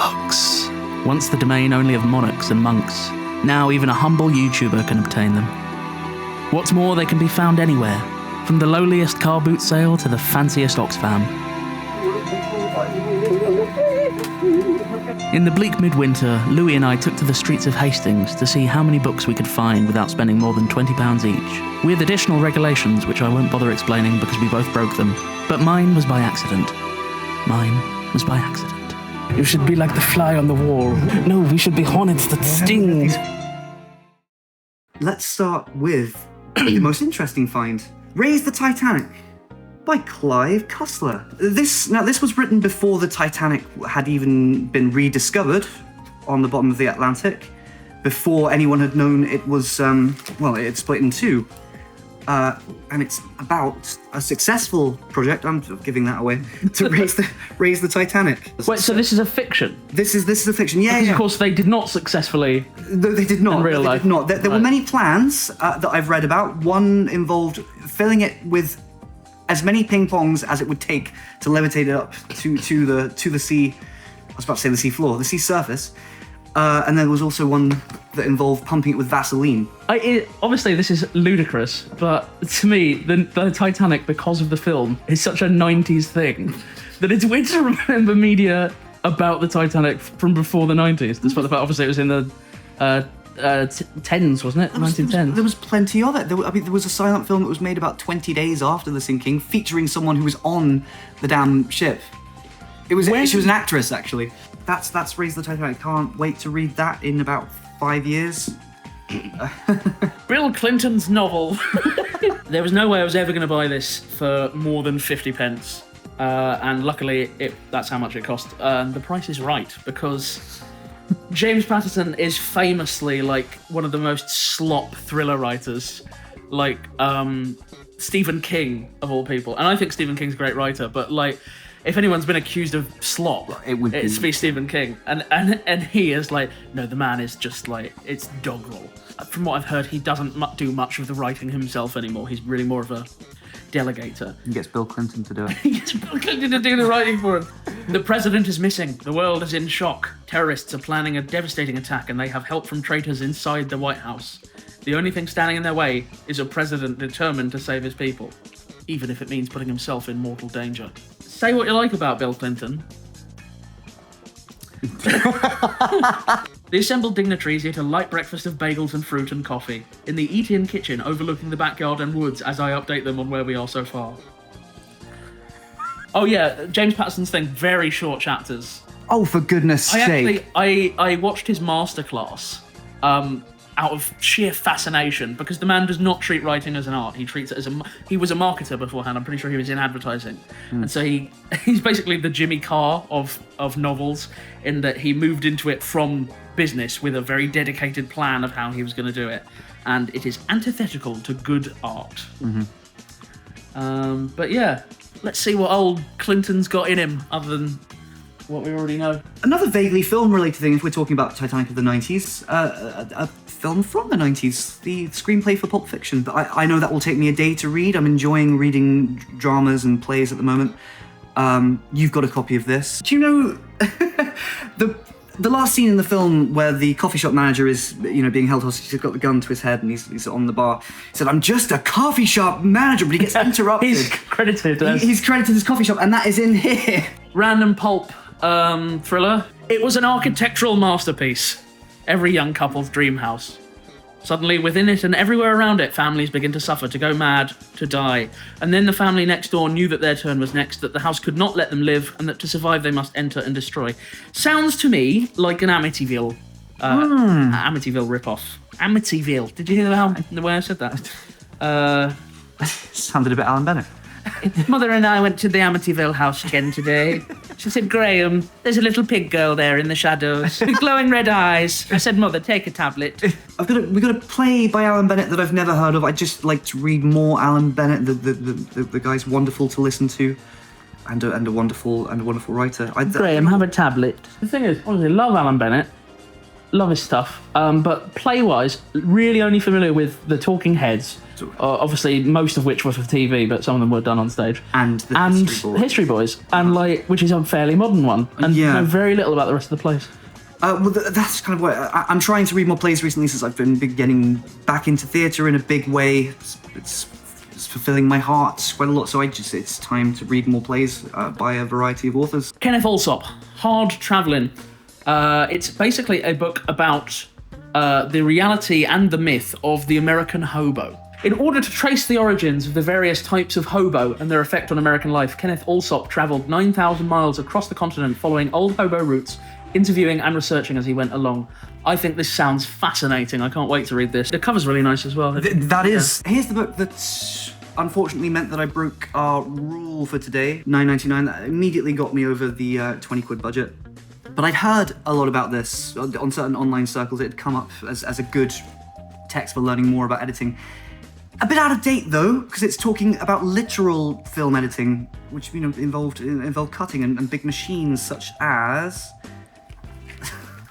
Books. Once the domain only of monarchs and monks, now even a humble YouTuber can obtain them. What's more, they can be found anywhere, from the lowliest car boot sale to the fanciest Oxfam. In the bleak midwinter, Louie and I took to the streets of Hastings to see how many books we could find without spending more than £20 each, with additional regulations which I won't bother explaining because we both broke them. But mine was by accident. Mine was by accident. You should be like the fly on the wall. No, we should be hornets that sting. Let's start with the most interesting find. Raise the Titanic by Clive Cussler. This was written before the Titanic had even been rediscovered on the bottom of the Atlantic, before anyone had known it was, it had split in two. And it's about a successful project, I'm giving that away, to raise the Titanic. Wait, so this is a fiction? This is a fiction, yeah. Because of course they did not successfully. They did not. In real life. Did not. There were many plans that I've read about. One involved filling it with as many ping pongs as it would take to levitate it up to the sea. I was about to say the sea floor, the sea surface. And there was also one that involved pumping it with Vaseline. Obviously, this is ludicrous, but to me, the Titanic, because of the film, is such a 90s thing that it's weird to remember media about the Titanic from before the 90s, despite the fact, obviously, it was in the 10s, wasn't it? 1910s. There was plenty of it. There was a silent film that was made about 20 days after the sinking, featuring someone who was on the damn ship. She was an actress, actually. That's Raise the Titanic. Can't wait to read that in about 5 years. Bill Clinton's novel. There was no way I was ever going to buy this for more than 50 pence. And luckily, that's how much it cost. The price is right, because James Patterson is famously like one of the most slop thriller writers. Like Stephen King, of all people. And I think Stephen King's a great writer, but like, if anyone's been accused of slop, it's be Stephen King. And he is like, no, the man is just like, it's doggerel. From what I've heard, he doesn't do much of the writing himself anymore. He's really more of a delegator. He gets Bill Clinton to do it. He gets Bill Clinton to do the writing for him. The president is missing. The world is in shock. Terrorists are planning a devastating attack, and they have help from traitors inside the White House. The only thing standing in their way is a president determined to save his people, even if it means putting himself in mortal danger. Say what you like about Bill Clinton. The assembled dignitaries eat a light breakfast of bagels and fruit and coffee in the eat-in kitchen overlooking the backyard and woods as I update them on where we are so far. Oh yeah, James Patterson's thing, very short chapters. Oh, for goodness sake. I watched his masterclass out of sheer fascination, because the man does not treat writing as an art. He treats it as he was a marketer beforehand. I'm pretty sure he was in advertising. And so he's basically the Jimmy Carr of novels, in that he moved into it from business with a very dedicated plan of how he was going to do it. And it is antithetical to good art. Mm-hmm. But yeah, let's see what old Clinton's got in him, other than what we already know. Another vaguely film-related thing, if we're talking about Titanic of the 90s, a film from the 90s, the screenplay for Pulp Fiction. But I know that will take me a day to read. I'm enjoying reading dramas and plays at the moment. You've got a copy of this. Do you know the last scene in the film where the coffee shop manager is, being held hostage? He's got the gun to his head and he's on the bar. He said, "I'm just a coffee shop manager," but he gets interrupted. He's credited as... He's credited as coffee shop, and that is in here. Random pulp thriller. It was an architectural masterpiece. Every young couple's dream house. Suddenly, within it and everywhere around it, families begin to suffer, to go mad, to die. And then the family next door knew that their turn was next, that the house could not let them live, and that to survive they must enter and destroy. Sounds to me like an Amityville ripoff. Amityville. Did you hear the way I said that? Sounded a bit Alan Bennett. Mother and I went to the Amityville house again today. She said, "Graham, there's a little pig girl there in the shadows with glowing red eyes." I said, "Mother, take a tablet." We've got a play by Alan Bennett that I've never heard of. I just like to read more Alan Bennett. The guy's wonderful to listen to, and a wonderful writer. Graham, have a tablet. The thing is, honestly, love Alan Bennett, love his stuff. But play-wise, really only familiar with The Talking Heads Obviously, most of which were for TV, but some of them were done on stage. And the History Boys, and which is a fairly modern one, and know very little about the rest of the plays. Well, that's kind of what I'm trying to read more plays recently since I've been getting back into theatre in a big way. It's fulfilling my heart quite a lot, so it's time to read more plays by a variety of authors. Kenneth Alsop, Hard Travelling. It's basically a book about the reality and the myth of the American hobo. In order to trace the origins of the various types of hobo and their effect on American life, Kenneth Alsop travelled 9,000 miles across the continent following old hobo routes, interviewing and researching as he went along. I think this sounds fascinating. I can't wait to read this. The cover's really nice as well. That is. Yeah. Here's the book that unfortunately meant that I broke our rule for today, $9.99. That immediately got me over the 20 quid budget. But I'd heard a lot about this on certain online circles. It had come up as a good text for learning more about editing. A bit out of date though, because it's talking about literal film editing, which involved cutting and big machines such as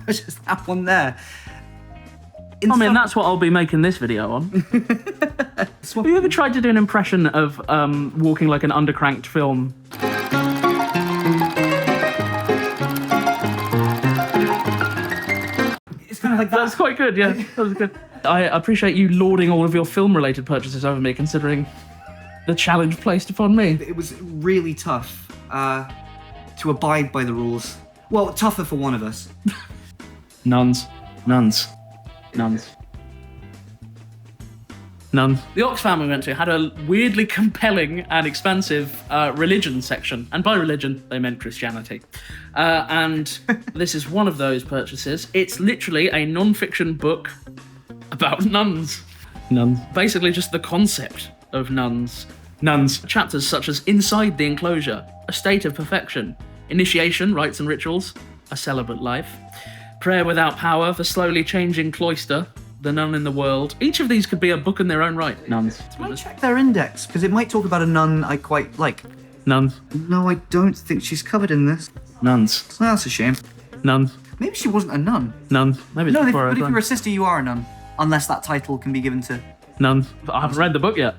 just that one there. That's what I'll be making this video on. Have you ever tried to do an impression of walking like an undercranked film? It's kind of like that. That's quite good, yeah. That was good. I appreciate you lauding all of your film-related purchases over me, considering the challenge placed upon me. It was really tough to abide by the rules. Well, tougher for one of us. Nuns. The Oxfam we went to had a weirdly compelling and expansive religion section. And by religion, they meant Christianity. And this is one of those purchases. It's literally a non-fiction book about nuns. Basically just the concept of nuns. Chapters such as Inside the Enclosure, A State of Perfection, Initiation, Rites and Rituals, A Celibate Life, Prayer Without Power, The Slowly Changing Cloister, The Nun in the World. Each of these could be a book in their own right. Nuns. Can I check their index? Because it might talk about a nun I quite like. Nuns. No, I don't think she's covered in this. Nuns. Oh, that's a shame. Nuns. Maybe she wasn't a nun. Nuns. Maybe it's before but if you're a sister, you are a nun. Unless that title can be given to... Nuns. I haven't read the book yet.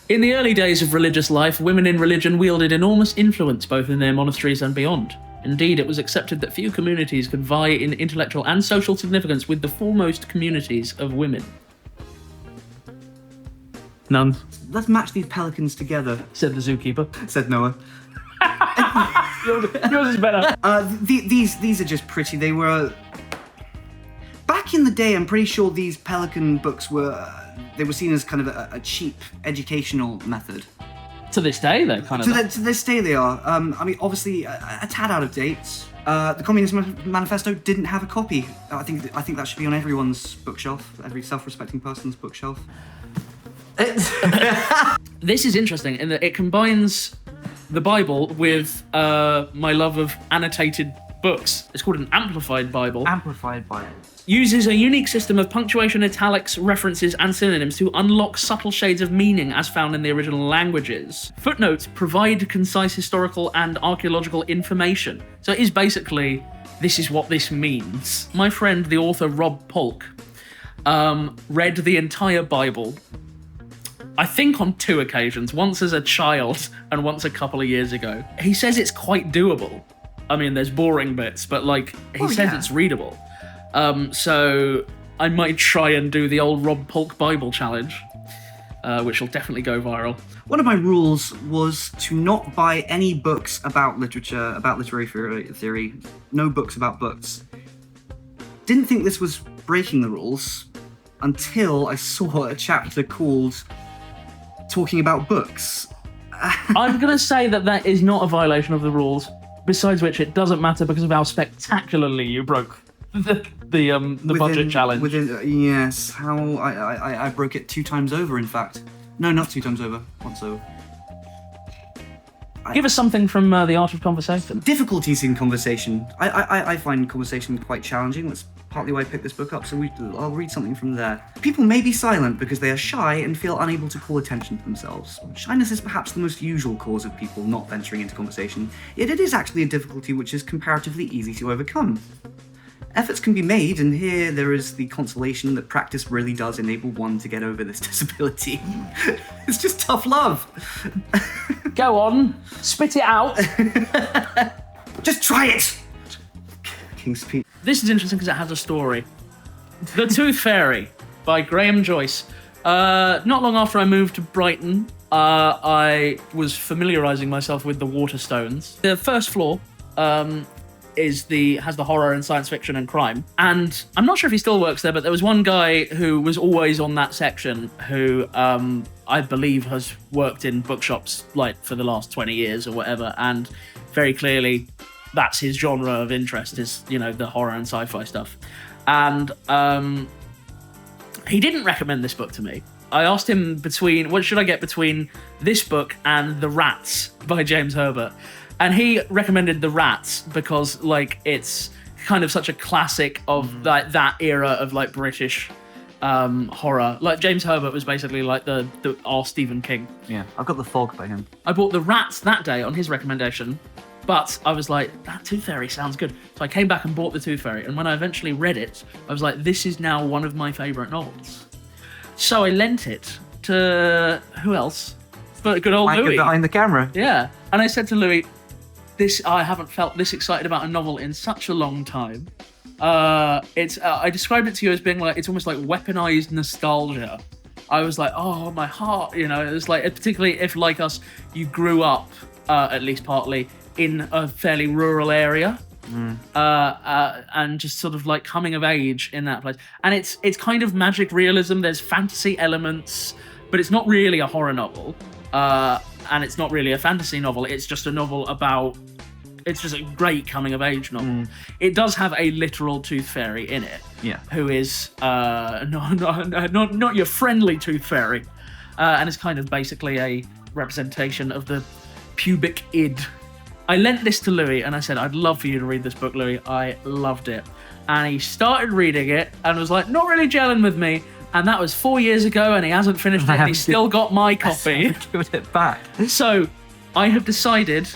In the early days of religious life, women in religion wielded enormous influence both in their monasteries and beyond. Indeed, it was accepted that few communities could vie in intellectual and social significance with the foremost communities of women. Nuns. Let's match these pelicans together, said the zookeeper. Said Noah. Yours is better. These are just pretty. They were... Back in the day, I'm pretty sure these Pelican books were seen as kind of a cheap educational method. To this day, though, kind of. To this day, they are. Obviously, a tad out of date. The Communist Manifesto didn't have a copy. I think that should be on everyone's bookshelf, every self-respecting person's bookshelf. This is interesting in that it combines the Bible with my love of annotated books. It's called an Amplified Bible. Amplified Bible. Uses a unique system of punctuation, italics, references, and synonyms to unlock subtle shades of meaning as found in the original languages. Footnotes provide concise historical and archaeological information. So it is basically, this is what this means. My friend, the author Rob Polk, read the entire Bible, I think on 2 occasions, once as a child and once a couple of years ago. He says it's quite doable. I mean, there's boring bits, but he says it's readable. So I might try and do the old Rob Polk Bible challenge, which will definitely go viral. One of my rules was to not buy any books about literature, about literary theory, no books about books. Didn't think this was breaking the rules until I saw a chapter called Talking About Books. I'm going to say that is not a violation of the rules, besides which it doesn't matter because of how spectacularly you broke the budget challenge. Yes, how I broke it 2 times over, in fact. No, not 2 times over, once over. Give us something from The Art of Conversation. Difficulties in conversation. I find conversation quite challenging. That's partly why I picked this book up, so I'll read something from there. People may be silent because they are shy and feel unable to call attention to themselves. Shyness is perhaps the most usual cause of people not venturing into conversation, yet it is actually a difficulty which is comparatively easy to overcome. efforts can be made, and here there is the consolation that practice really does enable one to get over this disability. It's just tough love. Go on, spit it out. Just try it! King's Speech. This is interesting because it has a story. The Tooth Fairy by Graham Joyce. Not long after I moved to Brighton, I was familiarising myself with the Waterstones. The first floor has the horror and science fiction and crime. And I'm not sure if he still works there, but there was one guy who was always on that section who I believe has worked in bookshops like for the last 20 years or whatever. And very clearly that's his genre of interest is, the horror and sci-fi stuff. And he didn't recommend this book to me. I asked him what should I get between this book and The Rats by James Herbert? And he recommended The Rats because, it's kind of such a classic of that era of, British horror. James Herbert was basically our Stephen King. Yeah, I've got The Fog by him. I bought The Rats that day on his recommendation, but I was like, that Tooth Fairy sounds good. So I came back and bought The Tooth Fairy, and when I eventually read it, I was like, this is now one of my favourite novels. So I lent it to, who else? But good old Louie. Behind the camera. Yeah. And I said to Louie, I haven't felt this excited about a novel in such a long time. I described it to you as being it's almost like weaponized nostalgia. I was like, oh, my heart, it's particularly if, like us, you grew up, at least partly, in a fairly rural area. And just sort of coming of age in that place. And it's kind of magic realism. There's fantasy elements, but it's not really a horror novel. And it's not really a fantasy novel. It's just a novel it's just a great coming of age novel. It does have a literal tooth fairy in it. Yeah. Who is not your friendly tooth fairy. And it's kind of basically a representation of the pubic id. I lent this to Louie and I said, I'd love for you to read this book, Louie. I loved it. And he started reading it and was like, not really gelling with me. And that was 4 years ago and he hasn't finished it. He's still got my copy. Give it back. So I have decided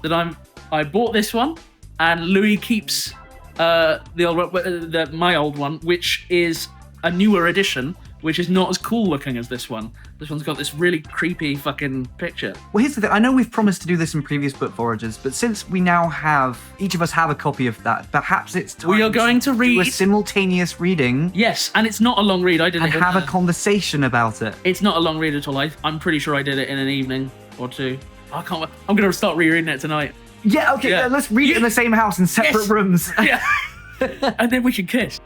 that I bought this one and Louie keeps my old one, which is a newer edition, which is not as cool looking as this one. This one's got this really creepy fucking picture. Well, here's the thing. I know we've promised to do this in previous book forages, but since we now each of us have a copy of that, perhaps it's time we are going to read a simultaneous reading. Yes, and it's not a long read. I did it. And have a conversation about it. It's not a long read at all. I'm pretty sure I did it in an evening or two. I can't. I'm going to start rereading it tonight. Yeah. Okay. Yeah. Let's read it in the same house in separate rooms. Yeah. And then we can kiss.